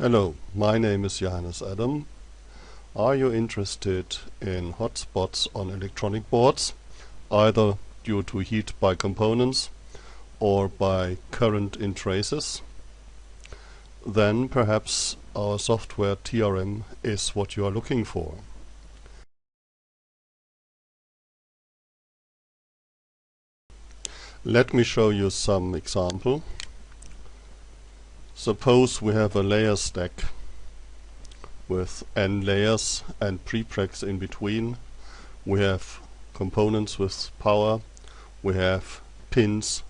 Hello, my name is Johannes Adam. Are you interested in hotspots on electronic boards, either due to heat by components or by current in traces? Then perhaps our software TRM is what you are looking for. Let me show you some example. Suppose we have a layer stack with n layers and prepregs in between. We have components with power, we have pins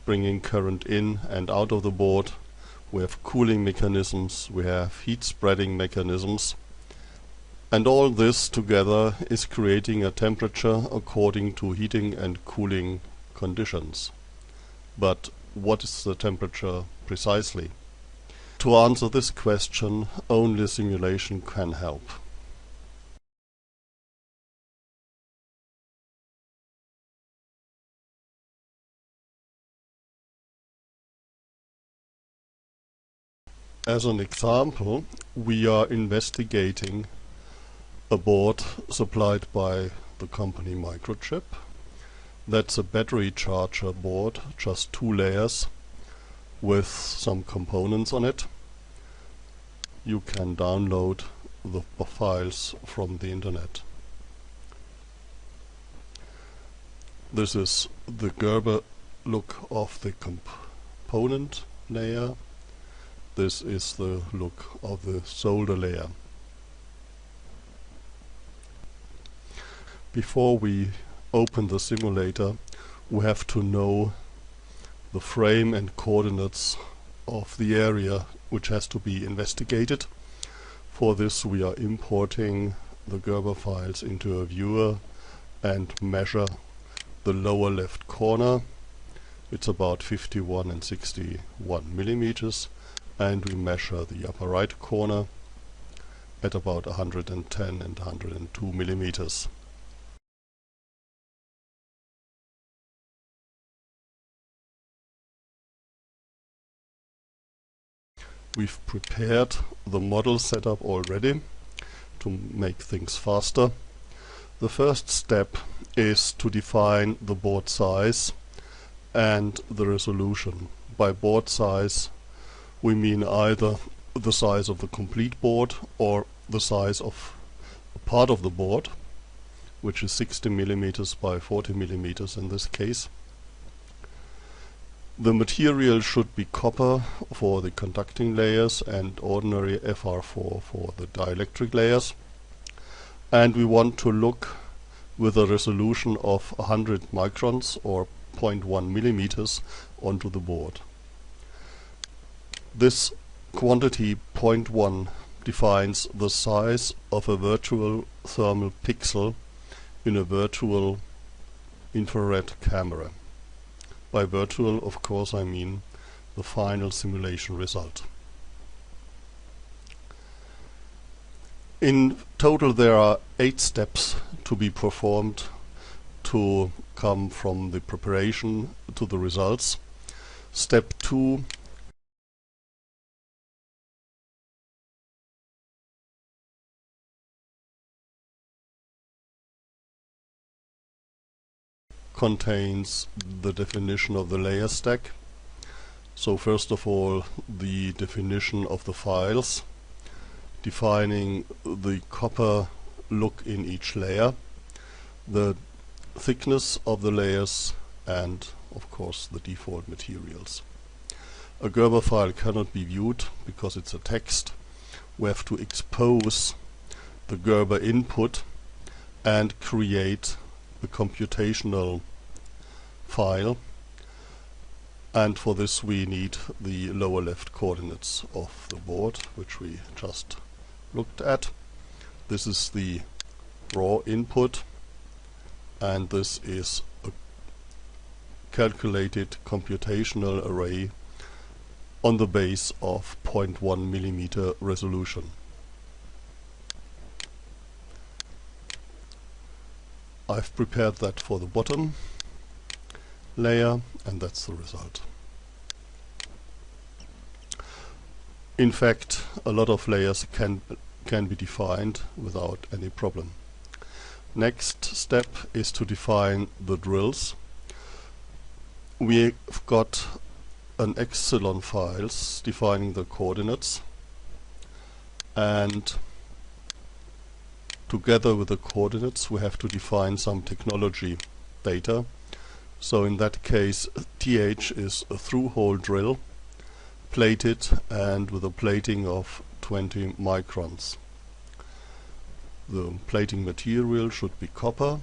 bringing current in and out of the board, we have cooling mechanisms, we have heat spreading mechanisms, and all this together is creating a temperature according to heating and cooling conditions. But what is the temperature precisely? To answer this question, only simulation can help. As an example, we are investigating a board supplied by the company Microchip. That's a battery charger board, just 2 layers with some components on it. You can download the files from the internet. This is the Gerber look of the component layer. This is the look of the solder layer. Before we open the simulator, we have to know the frame and coordinates of the area which has to be investigated. For this we are importing the Gerber files into a viewer and measure the lower left corner. It's about 51 and 61 millimeters, and we measure the upper right corner at about 110 and 102 millimeters. We've prepared the model setup already to make things faster. The first step is to define the board size and the resolution. By board size we mean either the size of the complete board or the size of a part of the board, which is 60 millimeters by 40 millimeters in this case. The material should be copper for the conducting layers and ordinary FR4 for the dielectric layers. And we want to look with a resolution of 100 microns or 0.1 millimeters onto the board. This quantity 0.1 defines the size of a virtual thermal pixel in a virtual infrared camera. By virtual, of course, I mean the final simulation result. In total there are 8 steps to be performed to come from the preparation to the results. Step 2 contains the definition of the layer stack. So first of all, the definition of the files, defining the copper look in each layer, the thickness of the layers, and of course the default materials. A Gerber file cannot be viewed because it's a text. We have to expose the Gerber input and create the computational file, and for this we need the lower left coordinates of the board, which we just looked at. This is the raw input, and this is a calculated computational array on the base of 0.1 millimeter resolution. I've prepared that for the bottom layer, and that's the result. In fact, a lot of layers can be defined without any problem. Next step is to define the drills. We've got an epsilon files defining the coordinates, and together with the coordinates we have to define some technology data. So in that case, TH is a through-hole drill, plated and with a plating of 20 microns. The plating material should be copper.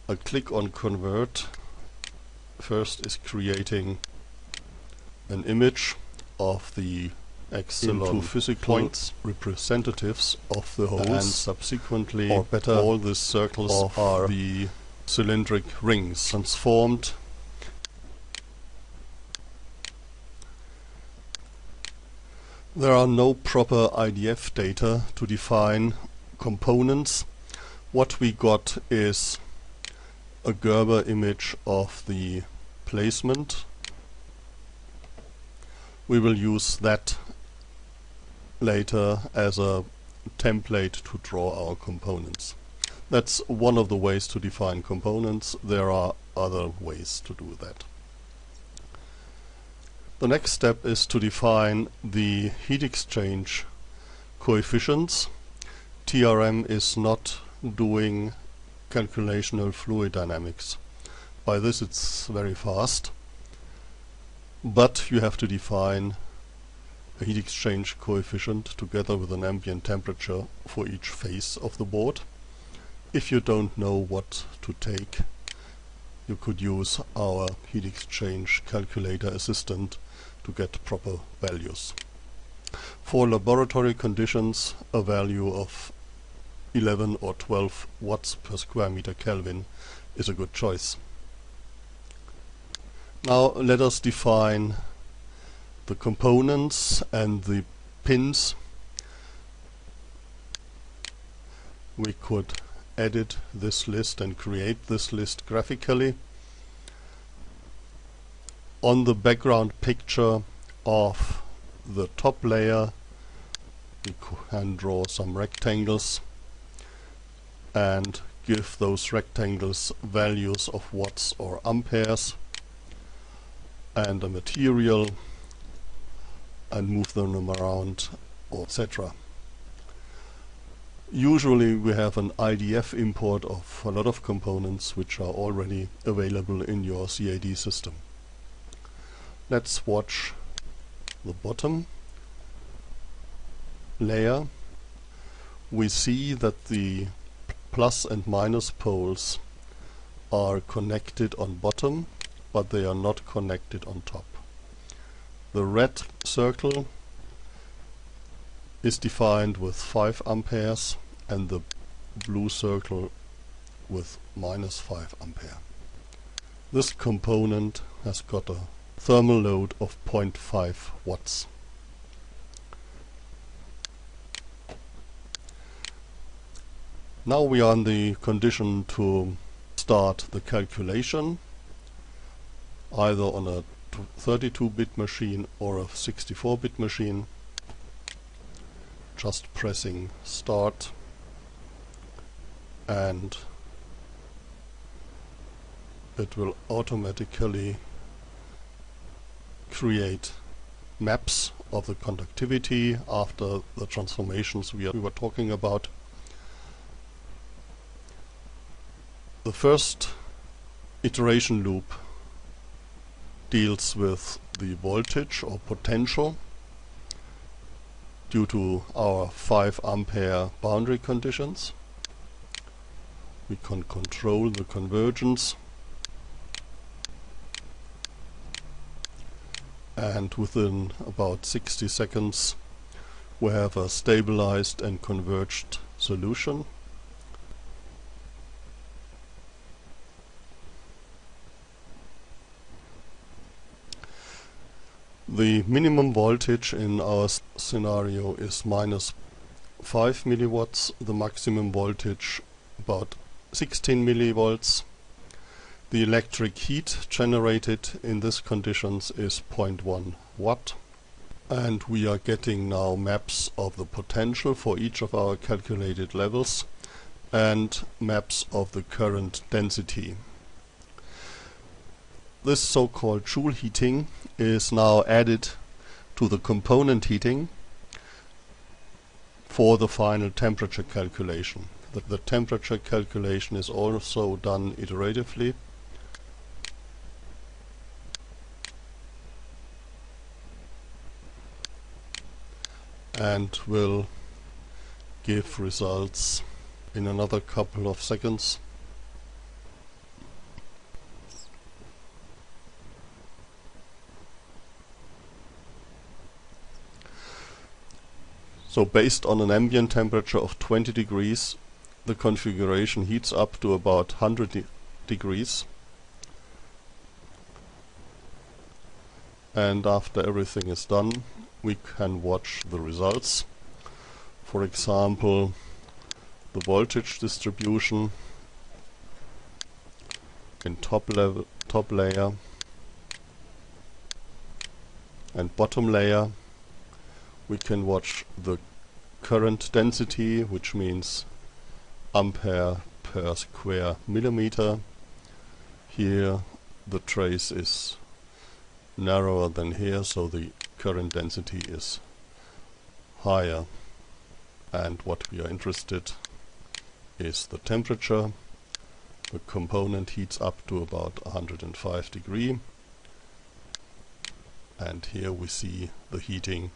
A click on convert first is creating an image of the epsilon into physical points, representatives of the holes, and subsequently, or better, all these circles are the cylindric rings transformed. There are no proper IDF data to define components. What we got is a Gerber image of the placement. We will use that later as a template to draw our components. That's one of the ways to define components. There are other ways to do that. The next step is to define the heat exchange coefficients. TRM is not doing calculational fluid dynamics. By this it's very fast, but you have to define a heat exchange coefficient together with an ambient temperature for each face of the board. If you don't know what to take, you could use our heat exchange calculator assistant to get proper values. For laboratory conditions, a value of 11 or 12 watts per square meter Kelvin is a good choice. Now let us define the components and the pins. We could edit this list and create this list graphically. On the background picture of the top layer we can draw some rectangles and give those rectangles values of watts or amperes and a material and move them around, etc. Usually we have an IDF import of a lot of components which are already available in your CAD system. Let's watch the bottom layer. We see that the plus and minus poles are connected on bottom, but they are not connected on top. The red circle is defined with 5 amperes and the blue circle with minus 5 ampere. This component has got a thermal load of 0.5 watts. Now we are in the condition to start the calculation, either on a 32-bit machine or a 64-bit machine. Just pressing start, and it will automatically create maps of the conductivity after the transformations we were talking about. The first iteration loop deals with the voltage or potential due to our 5 ampere boundary conditions. We can control the convergence, and within about 60 seconds we have a stabilized and converged solution. The minimum voltage in our scenario is minus 5 milliwatts, the maximum voltage about 16 millivolts. The electric heat generated in these conditions is 0.1 watt. and we are getting now maps of the potential for each of our calculated levels and maps of the current density. This so-called Joule heating is now added to the component heating for the final temperature calculation. The temperature calculation is also done iteratively, and will give results in another couple of seconds. So based on an ambient temperature of 20 degrees, the configuration heats up to about 100 degrees, and after everything is done we can watch the results. For example, the voltage distribution in top layer and bottom layer. We can watch the current density, which means ampere per square millimeter. Here the trace is narrower than here, so the current density is higher. And what we are interested is the temperature. The component heats up to about 105 degrees, and here we see the heating,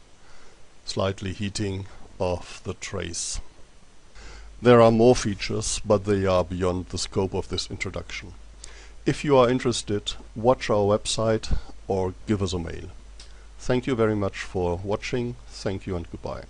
slightly heating of the trace. There are more features, but they are beyond the scope of this introduction. If you are interested, watch our website or give us a mail. Thank you very much for watching. Thank you and goodbye.